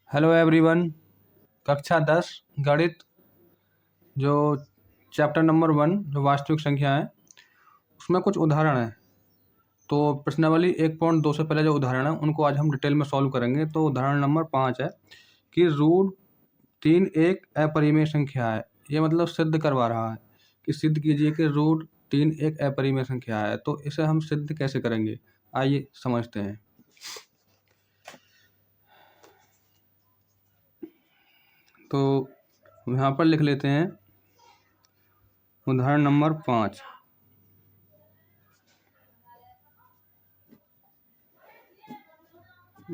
Hello everyone. कक्षा 10 गणित जो चैप्टर नंबर 1 जो वास्तविक संख्या है उसमें कुछ उदाहरण हैं। तो प्रश्नावली 1.2 से पहले जो उदाहरण है उनको आज हम डिटेल में सॉल्व करेंगे। तो उदाहरण नंबर 5 है कि रूट 3 एक अपरिमेय संख्या है। ये मतलब सिद्ध करवा रहा है कि सिद्ध कीजिए कि रूट 3 एक अपरिमेय संख्या है। तो इसे हम सिद्ध कैसे करेंगे, आइए समझते हैं। तो यहाँ पर लिख लेते हैं उदाहरण नंबर 5।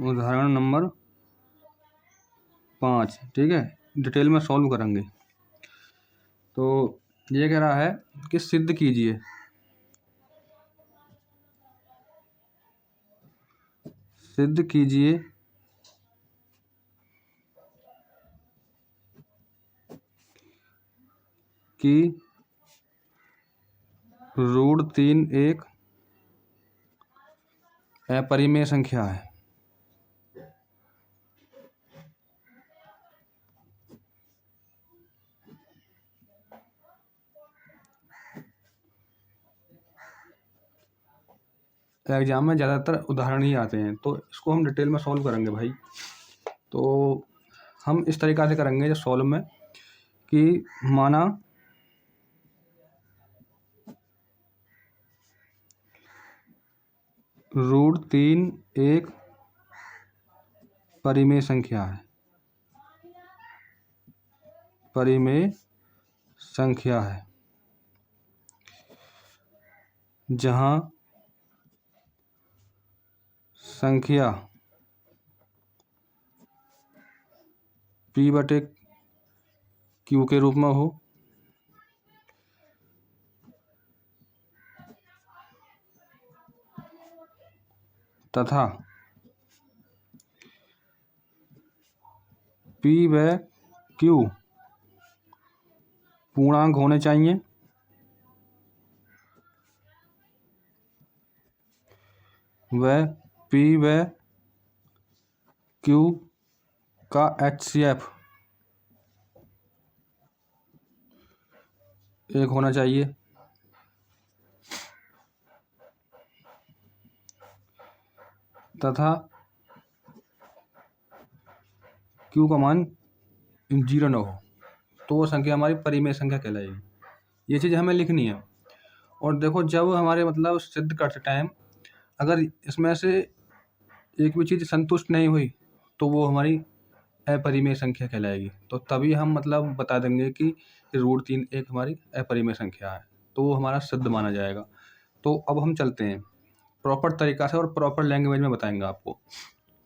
उदाहरण नंबर 5, ठीक है, डिटेल में सॉल्व करेंगे। तो ये कह रहा है कि सिद्ध कीजिए कि रूट 3 एक अपरिमेय संख्या है। एग्जाम में ज़्यादातर उदाहरण ही आते हैं, तो इसको हम डिटेल में सॉल्व करेंगे भाई। तो हम इस तरीक़ा से करेंगे जो सॉल्व में कि माना रूट 3 एक परिमेय संख्या है, जहाँ संख्या P/Q के रूप में हो तथा P/Q पूर्णांक होने चाहिए वह P/Q का HCF एक होना चाहिए तथा Q का मान 0 न हो, तो वो संख्या हमारी परिमेय संख्या कहलाएगी। ये चीज़ हमें लिखनी है। और देखो, जब हमारे मतलब सिद्ध करते टाइम अगर इसमें से एक भी चीज़ संतुष्ट नहीं हुई तो वो हमारी अपरिमेय संख्या कहलाएगी। तो तभी हम मतलब बता देंगे कि रूट 3 एक हमारी अपरिमेय संख्या है, तो वो हमारा सिद्ध माना जाएगा। तो अब हम चलते हैं प्रॉपर तरीक़ा से और प्रॉपर लैंग्वेज में बताएंगे आपको,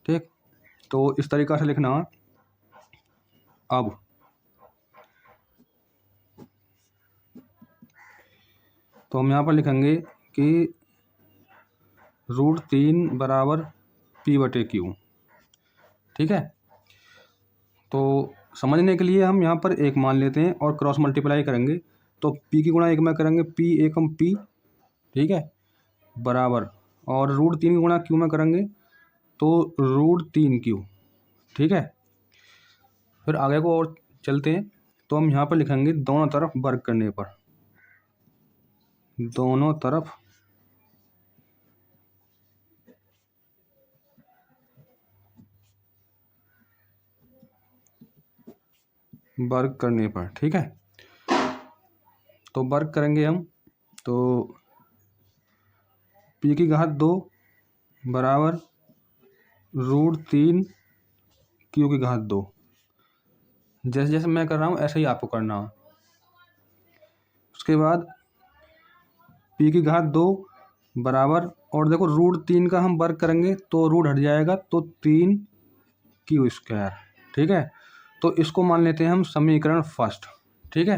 ठीक। तो इस तरीक़ा से लिखना। अब तो हम यहाँ पर लिखेंगे कि रूट 3 बराबर P/Q, ठीक है। तो समझने के लिए हम यहाँ पर एक मान लेते हैं और क्रॉस मल्टीप्लाई करेंगे। तो P की गुणा एक में करेंगे P एकम P, ठीक है, बराबर, और रूट 3 की गुणा Q में करेंगे तो रूट 3Q, ठीक है। फिर आगे को और चलते हैं। तो हम यहाँ पर लिखेंगे दोनों तरफ वर्ग करने पर, दोनों तरफ वर्ग करने पर, ठीक है। तो वर्ग करेंगे हम। तो P की घात 2 बराबर रूट 3Q की घात 2। जैसे जैसे मैं कर रहा हूँ ऐसे ही आपको करना है। उसके बाद P की घात 2 बराबर, और देखो रूट 3 का हम वर्ग करेंगे तो रूट हट जाएगा तो 3Q², ठीक है। तो इसको मान लेते हैं हम समीकरण फर्स्ट, ठीक है।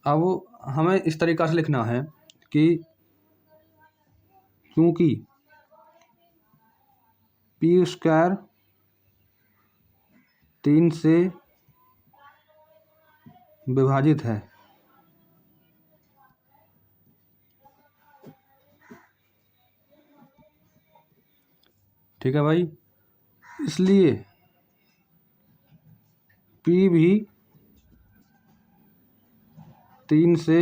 अब हमें इस तरीक़ा से लिखना है कि क्योंकि P² 3 से विभाजित है, ठीक है भाई, इसलिए P भी 3 से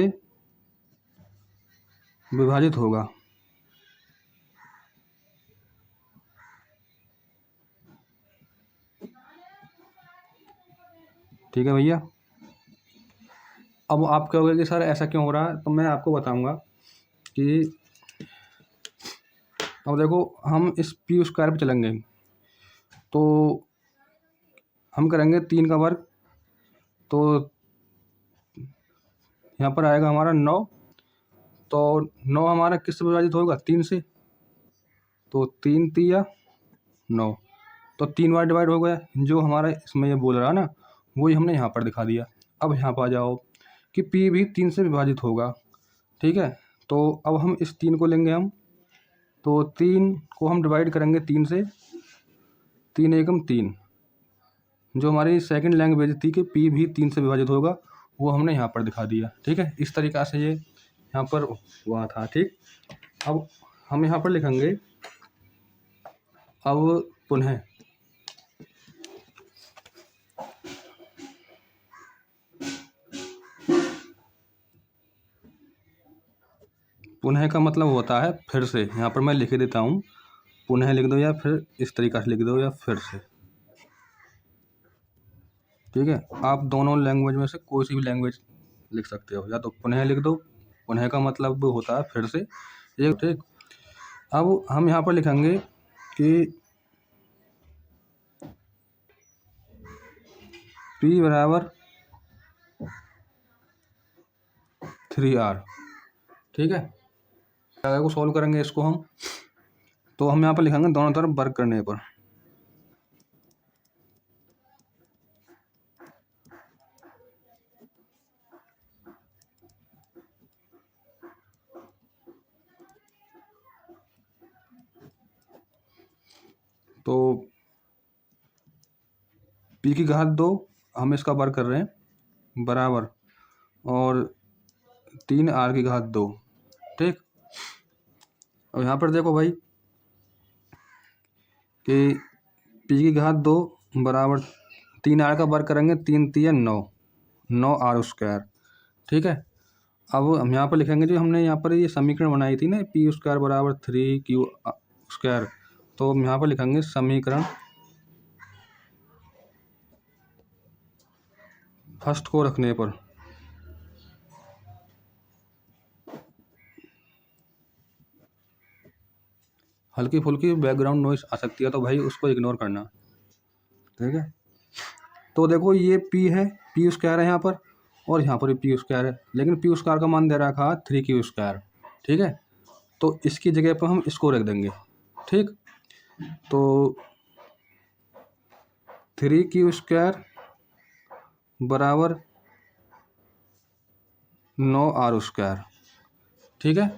विभाजित होगा। ठीक है भैया। अब आप कहोगे कि सर ऐसा क्यों हो रहा है, तो मैं आपको बताऊंगा कि अब देखो हम इस पी स्क्वायर पे चलेंगे तो हम करेंगे 3 का वर्ग, तो यहाँ पर आएगा हमारा 9। तो 9 हमारा किससे विभाजित होगा, 3 से। तो 3 तिया 9, तो 3 बार डिवाइड हो गया। जो हमारा इसमें ये बोल रहा है ना, वही हमने यहाँ पर दिखा दिया। अब यहाँ पर आ जाओ कि P भी 3 से विभाजित होगा। ठीक है, तो अब हम इस 3 को लेंगे हम, तो 3 को हम डिवाइड करेंगे 3 से, 3 एकम 3। जो हमारी सेकंड लैंग्वेज थी कि P भी 3 से विभाजित होगा, वो हमने यहाँ पर दिखा दिया। ठीक है, इस तरीक़ा से ये यहाँ पर हुआ था। ठीक, अब हम यहाँ पर लिखेंगे अब पुनः पुनः का मतलब होता है फिर से। यहाँ पर मैं लिख देता हूँ, पुनः लिख दो या फिर इस तरीक़ा से लिख दो या फिर से। ठीक है, आप दोनों लैंग्वेज में से कोई सी भी लैंग्वेज लिख सकते हो, या तो पुनः लिख दो, पुनः का मतलब होता है फिर से। ये ठीक, अब हम यहाँ पर लिखेंगे कि P बराबर 3R। ठीक है, अगर को सॉल्व करेंगे इसको हम, तो हम यहाँ पर लिखेंगे दोनों तरफ वर्ग करने पर। तो P की घात 2, हम इसका वर्ग कर रहे हैं, बराबर, और 3R की घात 2। ठीक, और यहाँ पर देखो भाई कि P की घात 2 बराबर 3R का वर्ग करेंगे, 3 तिया 9, 9R स्क्वायर। ठीक है, अब हम यहाँ पर लिखेंगे जो हमने यहाँ पर ये समीकरण बनाई थी ना, P स्क्वायर बराबर 3Q स्क्वायर, तो हम यहाँ पर लिखेंगे समीकरण फर्स्ट को रखने पर। हल्की फुल्की बैकग्राउंड नॉइस आ सकती है, तो भाई उसको इग्नोर करना। ठीक है, तो देखो ये P है, P स्क्वायर है यहाँ पर, और यहाँ पर भी P स्क्वायर है, लेकिन P स्क्वायर का मान दे रखा है 3Q स्क्वायर। ठीक है, तो इसकी जगह पर हम इसको रख देंगे। ठीक, तो 3Q स्क्वायर बराबर 9R स्क्वायर। ठीक है,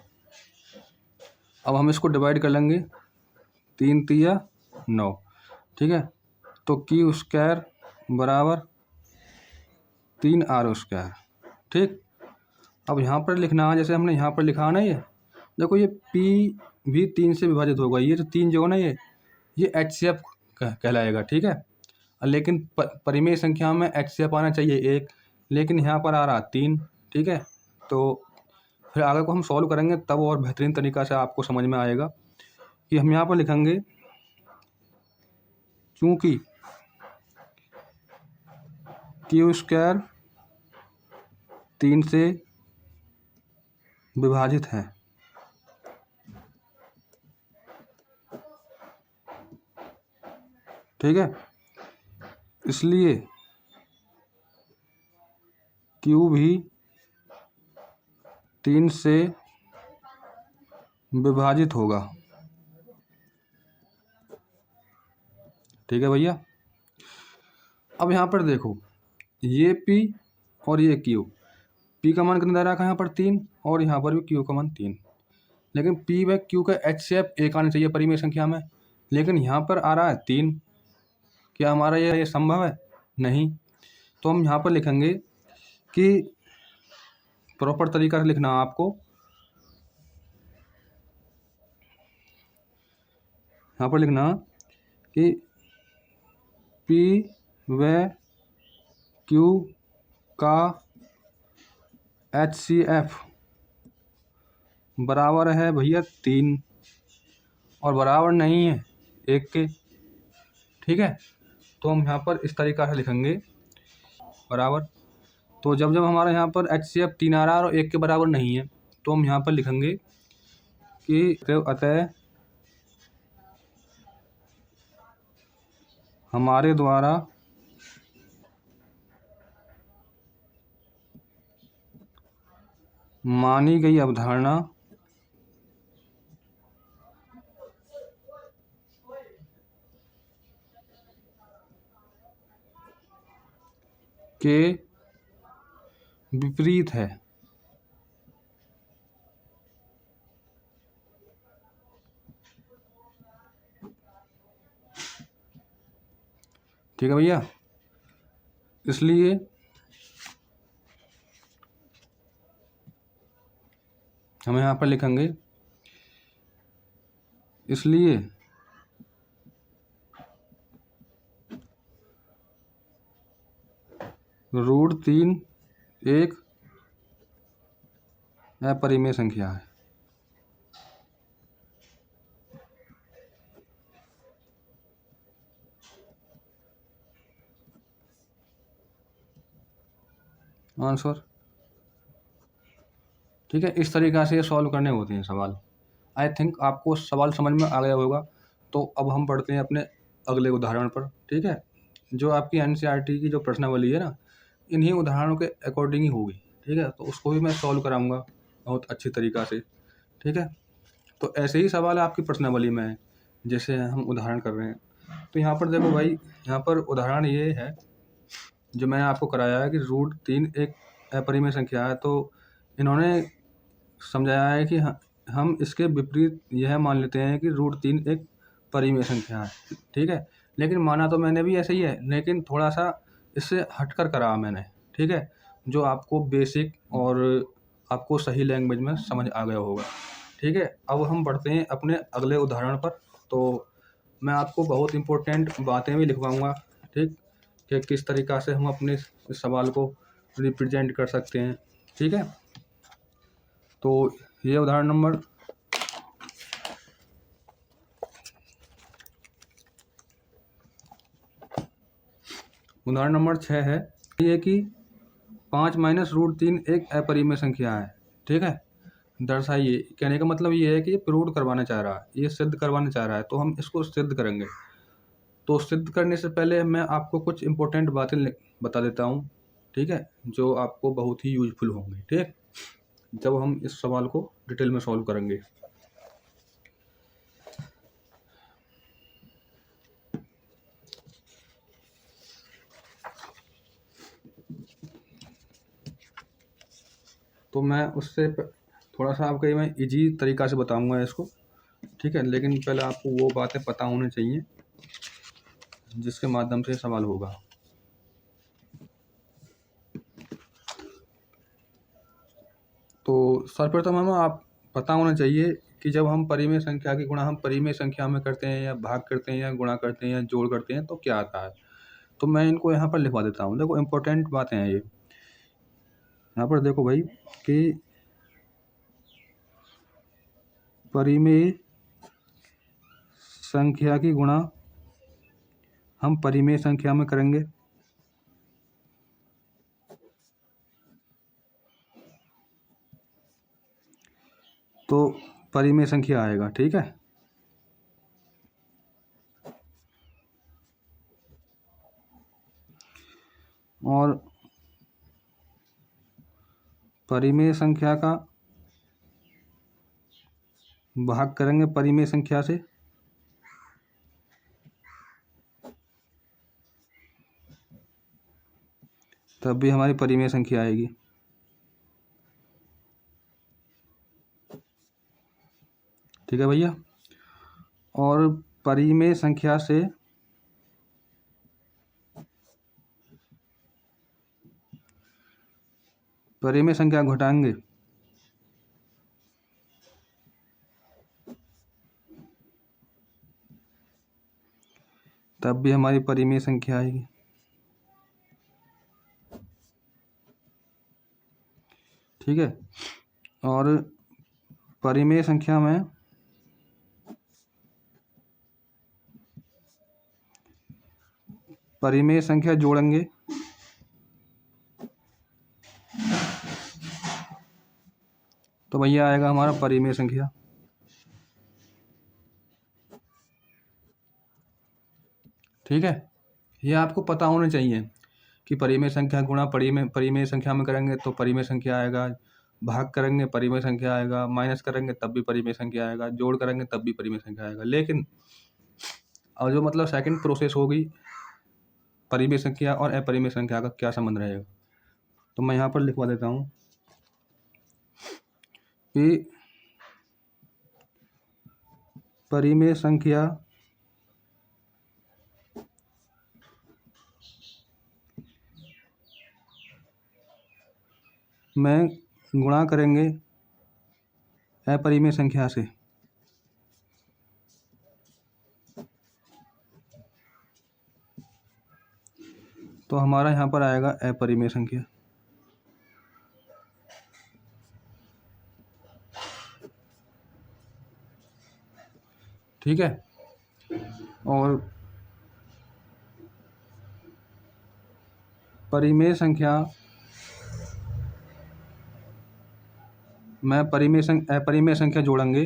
अब हम इसको डिवाइड कर लेंगे, 3 तिया 9। ठीक है, तो Q स्क्वायर बराबर 3R स्क्वायर। ठीक, अब यहाँ पर लिखना है, जैसे हमने यहाँ पर लिखा है ना, ये देखो ये P भी 3 से विभाजित होगा। ये जो 3 जो है ना, ये HCF कहलाएगा। ठीक है, लेकिन परिमेय संख्या में HCF आना चाहिए 1, लेकिन यहाँ पर आ रहा 3। ठीक है, तो फिर आगे को हम सॉल्व करेंगे तब और बेहतरीन तरीक़ा से आपको समझ में आएगा कि हम यहाँ पर लिखेंगे चूँकि Q स्क्वायर 3 से विभाजित है, ठीक है, इसलिए Q भी 3 से विभाजित होगा। ठीक है भैया, अब यहाँ पर देखो ये P और ये Q, P का मान कितना दे रखा है यहाँ पर 3, और यहाँ पर भी Q का मान 3, लेकिन P व Q का HCF 1 आना चाहिए परिमेय संख्या में, लेकिन यहाँ पर आ रहा है 3। क्या हमारा ये संभव है? नहीं। तो हम यहाँ पर लिखेंगे कि प्रॉपर तरीका से लिखना आपको, यहाँ पर लिखना कि P व क्यू का HCF बराबर है भैया 3 और बराबर नहीं है 1 के। ठीक है, तो हम यहाँ पर इस तरीक़ा से लिखेंगे बराबर। तो जब जब हमारा यहाँ पर HCF 3 आ रहा है और 1 के बराबर नहीं है, तो हम यहाँ पर लिखेंगे कि अतः हमारे द्वारा मानी गई अवधारणा के विपरीत है। ठीक है भैया, इसलिए हम यहाँ पर लिखेंगे, इसलिए √3 एक अपरिमेय संख्या है। आंसर। ठीक है, इस तरीक़ा से ये सॉल्व करने होते हैं सवाल। आई थिंक आपको सवाल समझ में आ गया होगा। तो अब हम बढ़ते हैं अपने अगले उदाहरण पर। ठीक है, जो आपकी NCERT की जो प्रश्नावली है ना, इन्हीं उदाहरणों के अकॉर्डिंग ही होगी। ठीक है, तो उसको भी मैं सॉल्व कराऊंगा बहुत अच्छी तरीक़ा से। ठीक है, तो ऐसे ही सवाल आपकी प्रश्नावली में है जैसे हम उदाहरण कर रहे हैं। तो यहाँ पर देखो भाई, यहाँ पर उदाहरण ये है जो मैंने आपको कराया है कि √3 एक अपरिमेय संख्या है। तो इन्होंने समझाया है कि हम इसके विपरीत यह मान लेते हैं कि √3 एक परिमेय संख्या है। ठीक है, लेकिन माना तो मैंने भी ऐसे ही है, लेकिन थोड़ा सा इससे हटकर करा मैंने। ठीक है, जो आपको बेसिक और आपको सही लैंग्वेज में समझ आ गया होगा। ठीक है, अब हम बढ़ते हैं अपने अगले उदाहरण पर। तो मैं आपको बहुत इम्पोर्टेंट बातें भी लिखवाऊंगा। ठीक, कि किस तरीक़ा से हम अपने इस सवाल को रिप्रेजेंट कर सकते हैं। ठीक है, तो ये उदाहरण नंबर उदाहरण नंबर 6 है। ये कि 5 - √3 एक अपरिमेय संख्या है। ठीक है, दर्शाइए। कहने का मतलब ये है कि ये प्रूव करवाना चाह रहा है, ये सिद्ध करवाना चाह रहा है, तो हम इसको सिद्ध करेंगे। तो सिद्ध करने से पहले मैं आपको कुछ इम्पोर्टेंट बातें बता देता हूँ। ठीक है, जो आपको बहुत ही यूजफुल होंगे। ठीक, जब हम इस सवाल को डिटेल में सॉल्व करेंगे। तो मैं उससे थोड़ा सा आपको मैं इजी तरीक़ा से बताऊंगा इसको। ठीक है, लेकिन पहले आपको वो बातें पता होनी चाहिए जिसके माध्यम से सवाल होगा। तो सर्वप्रथम हमें आप पता होना चाहिए कि जब हम परिमेय संख्या की गुणा हम परिमेय संख्या में करते हैं या भाग करते हैं या गुणा करते हैं या जोड़ करते हैं तो क्या आता है। तो मैं इनको यहाँ पर लिखवा देता हूँ। देखो इम्पोर्टेंट बातें हैं ये। यहाँ पर देखो भाई कि परिमेय संख्या की गुणा हम परिमेय संख्या में करेंगे तो परिमेय संख्या आएगा। ठीक है, और परिमेय संख्या का भाग करेंगे परिमेय संख्या से तब भी हमारी परिमेय संख्या आएगी। ठीक है भैया, और परिमेय संख्या से परिमेय संख्या घटाएंगे तब भी हमारी परिमेय संख्या आएगी। ठीक है। और परिमेय संख्या में परिमेय संख्या जोड़ेंगे तो भैया आएगा हमारा परिमेय संख्या। ठीक है, ये आपको पता होना चाहिए कि परिमेय संख्या गुणा परिमेय संख्या में करेंगे तो परिमेय संख्या आएगा, भाग करेंगे परिमेय संख्या आएगा, माइनस करेंगे तब भी परिमेय संख्या आएगा, जोड़ करेंगे तब भी परिमेय संख्या आएगा। लेकिन और जो मतलब सेकंड प्रोसेस होगी, परिमेय संख्या और अपरिमेय संख्या का क्या संबंध रहेगा, तो मैं यहाँ पर लिखवा देता हूँ कि परिमेय संख्या में गुणा करेंगे अपरिमेय संख्या से, तो हमारा यहाँ पर आएगा अपरिमेय संख्या। ठीक है, और परिमेय संख्या में अपरिमेय संख्या जोड़ेंगे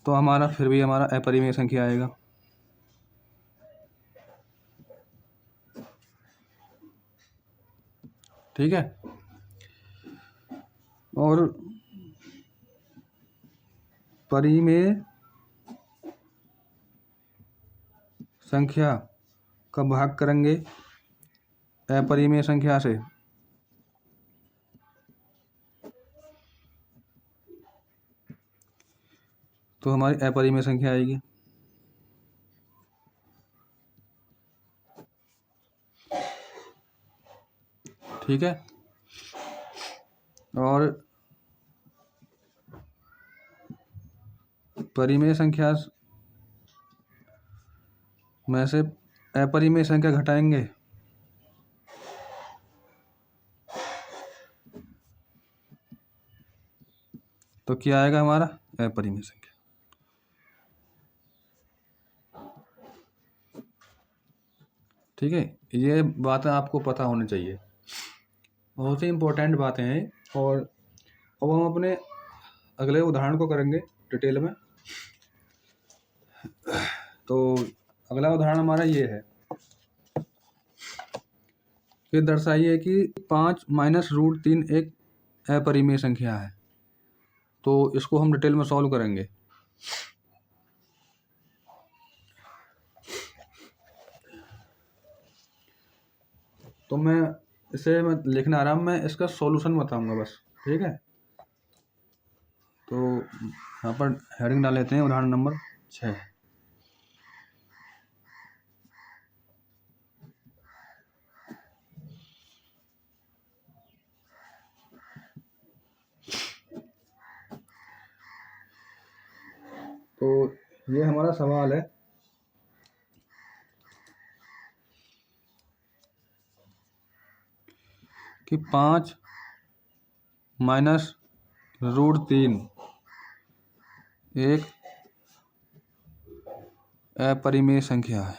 तो हमारा फिर भी हमारा अपरिमेय संख्या आएगा। ठीक है, और परिमेय संख्या का भाग करेंगे अपरिमेय संख्या से, तो हमारी अपरिमेय संख्या आएगी। ठीक है, और परिमेय संख्या में से अपरिमेय संख्या घटाएंगे तो क्या आएगा हमारा अपरिमेय संख्या। ठीक है, ये बातें आपको पता होनी चाहिए, बहुत ही इम्पोर्टेंट बातें हैं। और अब हम अपने अगले उदाहरण को करेंगे डिटेल में। तो अगला उदाहरण हमारा ये है कि दर्शाइए कि 5 माइनस रूट 3 एक अपरिमेय संख्या है। तो इसको हम डिटेल में सॉल्व करेंगे। तो मैं लिखना आ रहा हूँ, मैं इसका सॉल्यूशन बताऊंगा बस। ठीक है, तो यहाँ पर हेडिंग डाल लेते हैं उदाहरण नंबर 6। तो ये हमारा सवाल है कि 5 माइनस रूट 3 एक अपरिमेय संख्या है।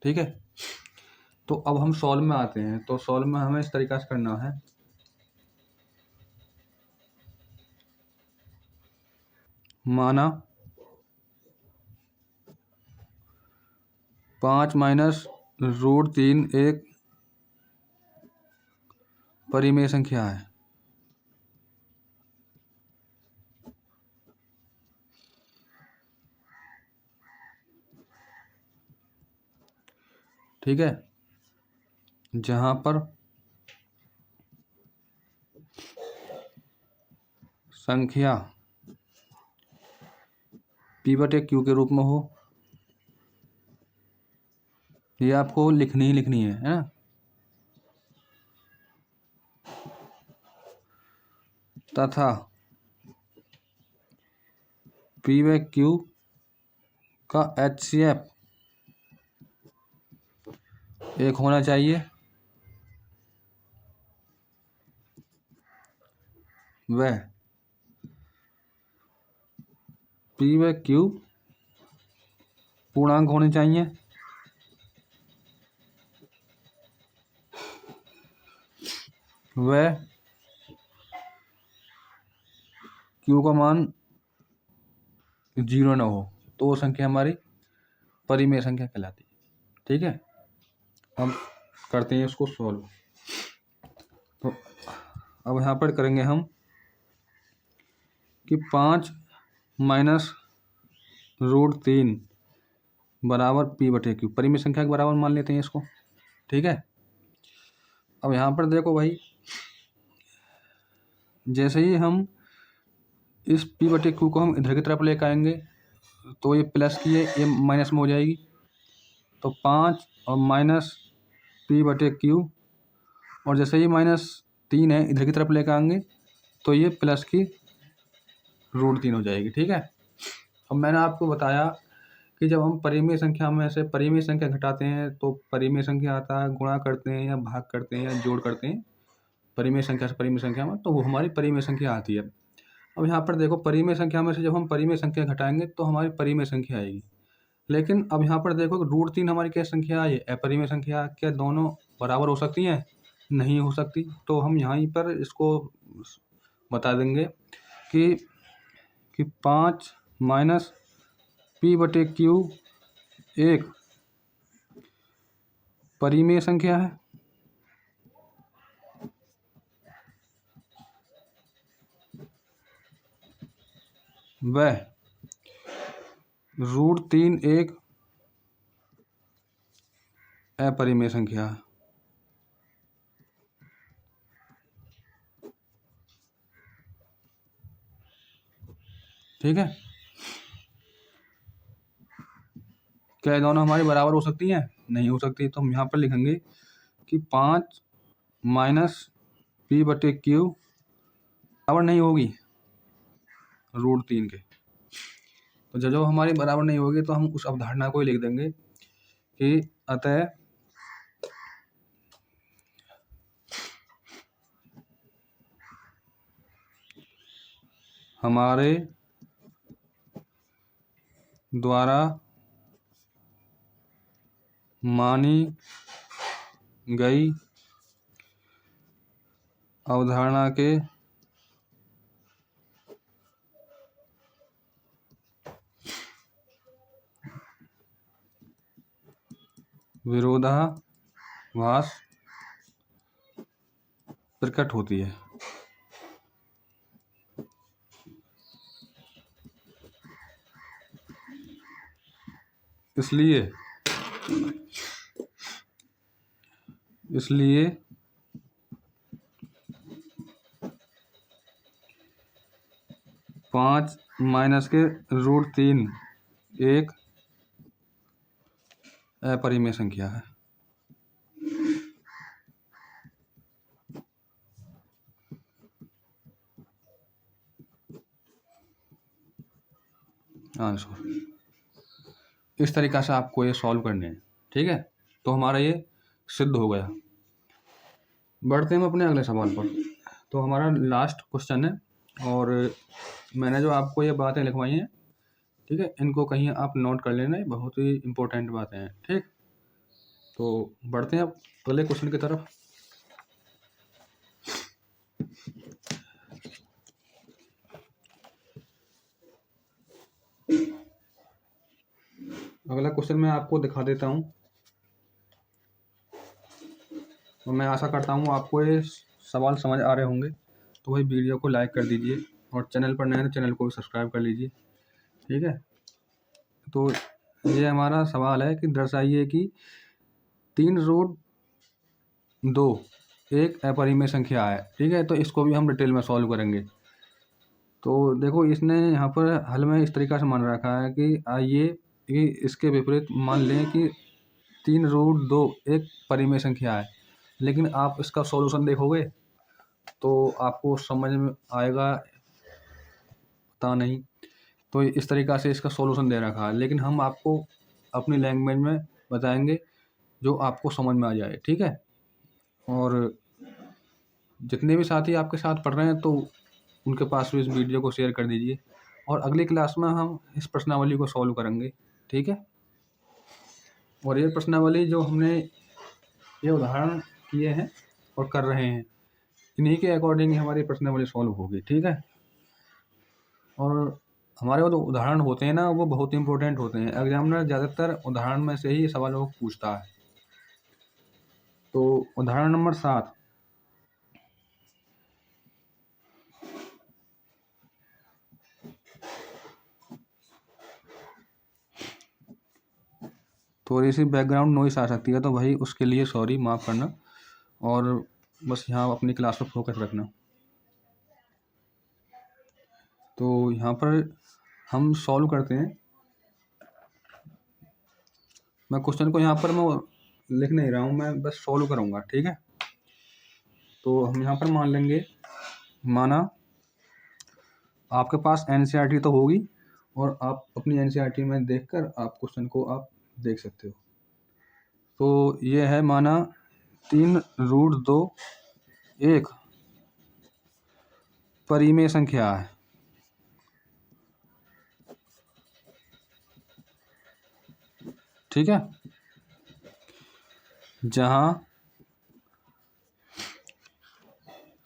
ठीक है, तो अब हम सॉल्व में आते हैं। तो सॉल्व में हमें इस तरीका से करना है, माना 5 माइनस रूट 3 एक परिमेय संख्या है। ठीक है, जहां पर संख्या p/q के रूप में हो, ये आपको लिखनी ही लिखनी है ना। तथा पी व क्यू का HCF एक होना चाहिए वह पी व क्यू पूर्णांक होने चाहिए वह क्यू का मान 0 ना हो तो वो संख्या हमारी परिमेय संख्या कहलाती है। ठीक है, हम करते हैं इसको सॉल्व। तो अब यहाँ पर करेंगे हम कि 5 माइनस √3 बराबर पी बटे क्यू, परिमेय संख्या के बराबर मान लेते हैं इसको। ठीक है, अब यहाँ पर देखो भाई, जैसे ही हम इस पी बटे क्यू को हम इधर की तरफ लेकर आएंगे तो ये प्लस की है, ये माइनस में हो जाएगी। तो 5 और माइनस पी बटे क्यू, और जैसे ही -3 है इधर की तरफ लेकर आएंगे तो ये प्लस की √3 हो जाएगी। ठीक है, अब मैंने आपको बताया कि जब हम परिमेय संख्या में से परिमेय संख्या घटाते हैं तो परिमेय संख्या आता है, गुणा करते हैं या भाग करते हैं या जोड़ करते हैं परिमेय संख्या से परिमेय संख्या में, तो वो हमारी परिमेय संख्या आती है। अब यहाँ पर देखो, परिमेय संख्या में से जब हम परिमेय संख्या घटाएंगे तो हमारी परिमेय संख्या आएगी। लेकिन अब यहाँ पर देखो, √3 हमारी क्या संख्या है, अपरिमेय संख्या। क्या दोनों बराबर हो सकती हैं? नहीं हो सकती। तो हम यहाँ पर इसको बता देंगे कि 5 माइनस पी बटे क्यू एक परिमेय संख्या है वह √3 एक अपरिमेय संख्या है। ठीक है, क्या ये दोनों हमारी बराबर हो सकती हैं? नहीं हो सकती। तो हम यहाँ पर लिखेंगे कि 5 माइनस पी बटे क्यू बराबर नहीं होगी √3 के। तो जब हमारी बराबर नहीं होगी तो हम उस अवधारणा को ही लिख देंगे कि अतः हमारे द्वारा मानी गई अवधारणा के विरोधाभास प्रकट होती है। इसलिए 5 माइनस के √3 एक अपरिमेय संख्या है। आंसर इस तरीक़ा से आपको ये सॉल्व करने हैं। ठीक है, तो हमारा ये सिद्ध हो गया। बढ़ते हैं हम अपने अगले सवाल पर। तो हमारा लास्ट क्वेश्चन है और मैंने जो आपको ये बातें लिखवाई हैं, ठीक है, इनको कहीं आप नोट कर लेना, बहुत ही इम्पोर्टेंट बातें हैं। ठीक, तो बढ़ते हैं अब अगले क्वेश्चन की तरफ। अगला क्वेश्चन मैं आपको दिखा देता हूँ और मैं आशा करता हूँ आपको ये सवाल समझ आ रहे होंगे। तो भाई वीडियो को लाइक कर दीजिए और चैनल पर नए हैं तो चैनल को भी सब्सक्राइब कर लीजिए। ठीक है, तो ये हमारा सवाल है कि दर्शाइए कि 3√2 एक अपरिमेय संख्या है। ठीक है, तो इसको भी हम डिटेल में सॉल्व करेंगे। तो देखो, इसने यहाँ पर हल में इस तरीक़ा से मान रखा है कि आइए कि इसके विपरीत मान लें कि 3√2 एक परिमेय संख्या है, लेकिन आप इसका सॉल्यूशन देखोगे तो आपको समझ में आएगा पता नहीं। तो इस तरीक़ा से इसका सॉल्यूशन दे रखा है, लेकिन हम आपको अपनी लैंग्वेज में बताएंगे जो आपको समझ में आ जाए, ठीक है। और जितने भी साथी आपके साथ पढ़ रहे हैं तो उनके पास भी इस वीडियो को शेयर कर दीजिए, और अगली क्लास में हम इस प्रश्नावली को सॉल्व करेंगे, ठीक है। और ये प्रश्नावली जो हमने ये उदाहरण किए हैं और कर रहे हैं, इन्हीं के अकॉर्डिंग हमारी प्रश्नावली सॉल्व होगी, ठीक है। और हमारे वो जो उदाहरण होते हैं ना, वो बहुत इंपॉर्टेंट होते हैं। एग्जामिनर ज़्यादातर उदाहरण में से ही सवालों को पूछता है। तो उदाहरण नंबर 7, थोड़ी सी बैकग्राउंड नॉइस आ सकती है तो भाई उसके लिए सॉरी, माफ़ करना। और बस यहाँ अपनी क्लास पर फोकस रखना। तो यहाँ पर हम सॉल्व करते हैं। मैं क्वेश्चन को यहाँ पर मैं लिख नहीं रहा हूँ, मैं बस सॉल्व करूँगा, ठीक है। तो हम यहाँ पर मान लेंगे, माना आपके पास एनसीईआरटी तो होगी, और आप अपनी एनसीईआरटी में देखकर आप क्वेश्चन को आप देख सकते हो। तो ये है, माना 3√2 एक परिमेय संख्या है, ठीक है, जहाँ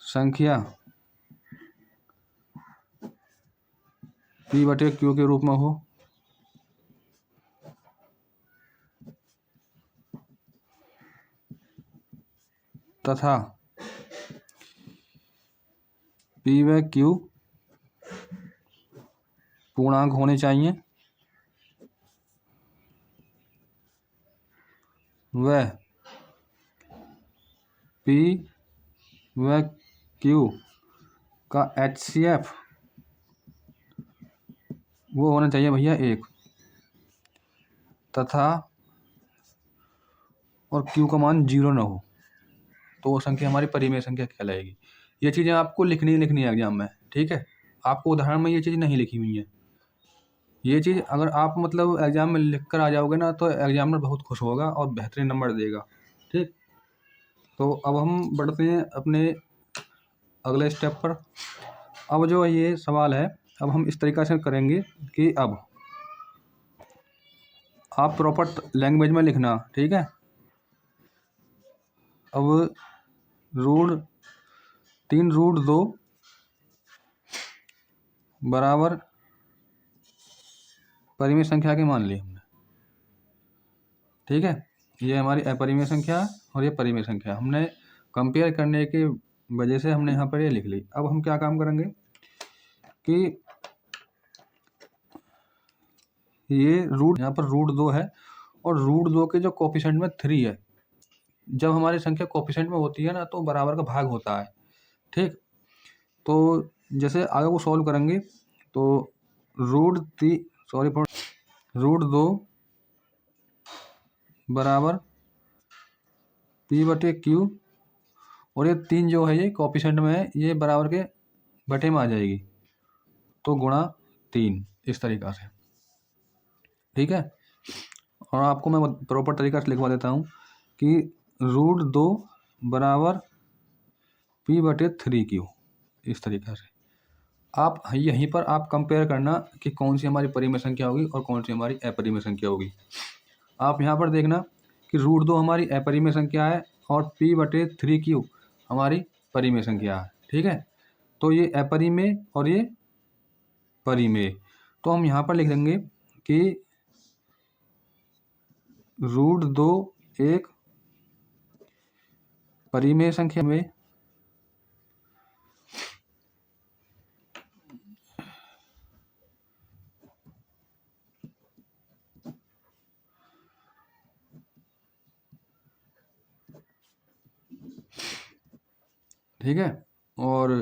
संख्या P/Q के रूप में हो, तथा P/Q पूर्णांक होने चाहिए, वह P/Q का HCF वो होना चाहिए भैया 1, तथा और Q का मान 0 ना हो, तो वो संख्या हमारी परिमेय संख्या कहलाएगी। ये चीज़ें आपको लिखनी है एग्जाम में, ठीक है। आपको उदाहरण में ये चीज़ नहीं लिखी हुई है। ये चीज़ अगर आप मतलब एग्जाम में लिख कर आ जाओगे ना, तो एग्जामिनर बहुत खुश होगा और बेहतरीन नंबर देगा, ठीक। तो अब हम बढ़ते हैं अपने अगले स्टेप पर। अब जो ये सवाल है, अब हम इस तरीक़ा से करेंगे कि अब आप प्रॉपर लैंग्वेज में लिखना, ठीक है। अब 3√2 बराबर परिमेय संख्या के मान ली हमने, ठीक है। ये हमारी अपरिमेय संख्या है और ये परिमेय संख्या, हमने कंपेयर करने की वजह से हमने यहाँ पर ये लिख ली। अब हम क्या काम करेंगे कि ये यहाँ पर √2 है, और √2 के जो कोफिशिएंट में 3 है। जब हमारी संख्या कोफिशिएंट में होती है ना, तो बराबर का भाग होता है, ठीक। तो जैसे आगे को सॉल्व करेंगे तो √2 बराबर P/Q, और ये 3 जो है ये कोफिशिएंट में है, ये बराबर के बटे में आ जाएगी, तो गुणा 3, इस तरीक़ा से, ठीक है। और आपको मैं प्रॉपर तरीक़ा से लिखवा देता हूँ कि √2 बराबर P/3Q, इस तरीक़ा से। आप यहीं पर आप कंपेयर करना कि कौन सी हमारी परिमेय संख्या होगी और कौन सी हमारी अपरिमेय संख्या होगी। आप यहाँ पर देखना कि √2 हमारी अपरिमेय संख्या है और P/3Q हमारी परिमेय संख्या है, ठीक है। तो ये अपरिमेय और ये परिमेय, तो हम यहाँ पर लिख देंगे कि √2 एक परिमेय संख्या में ठीक है। और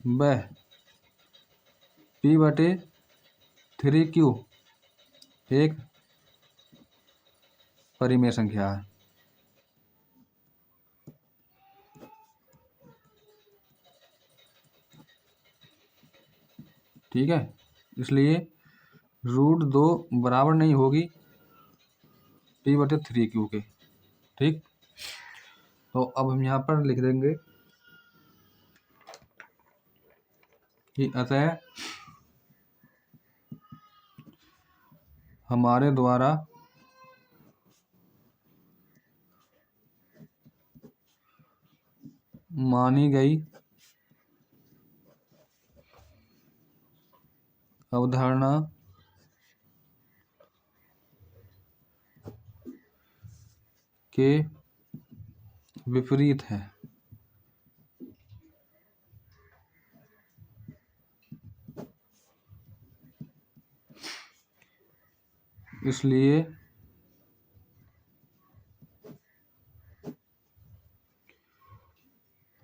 वह P/3 3q एक परिमेय संख्या है। ठीक है, इसलिए √2 बराबर नहीं होगी T/3q के। ठीक, तो अब हम यहाँ पर लिख देंगे कि अतः हमारे द्वारा मानी गई अवधारणा के विपरीत है। इसलिए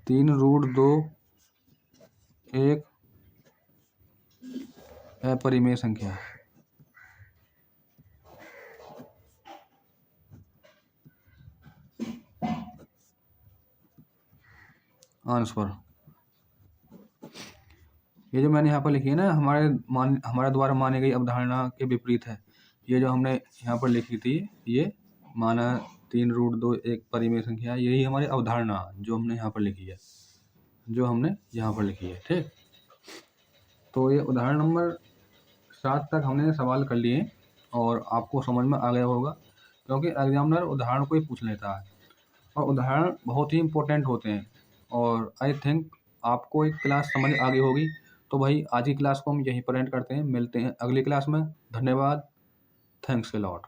(3√2) एक अपरिमेय संख्या है। आंसर ये जो मैंने यहाँ पर लिखी है ना, हमारे द्वारा मानी गई अवधारणा के विपरीत है, ये जो हमने यहाँ पर लिखी थी, ये माना 3√2 एक परिमेय संख्या, यही हमारी अवधारणा जो हमने यहाँ पर लिखी है, ठीक। तो ये उदाहरण नंबर 7 तक हमने सवाल कर लिए और आपको समझ में आ गया होगा, क्योंकि एग्जामिनर उदाहरण को ही पूछ लेता है और उदाहरण बहुत ही इम्पोर्टेंट होते हैं। और आई थिंक आपको एक क्लास समझ आ गई होगी। तो भाई आज की क्लास को हम यहीं पर एंड करते हैं, मिलते हैं अगली क्लास में। धन्यवाद, थैंक्स अ लॉट।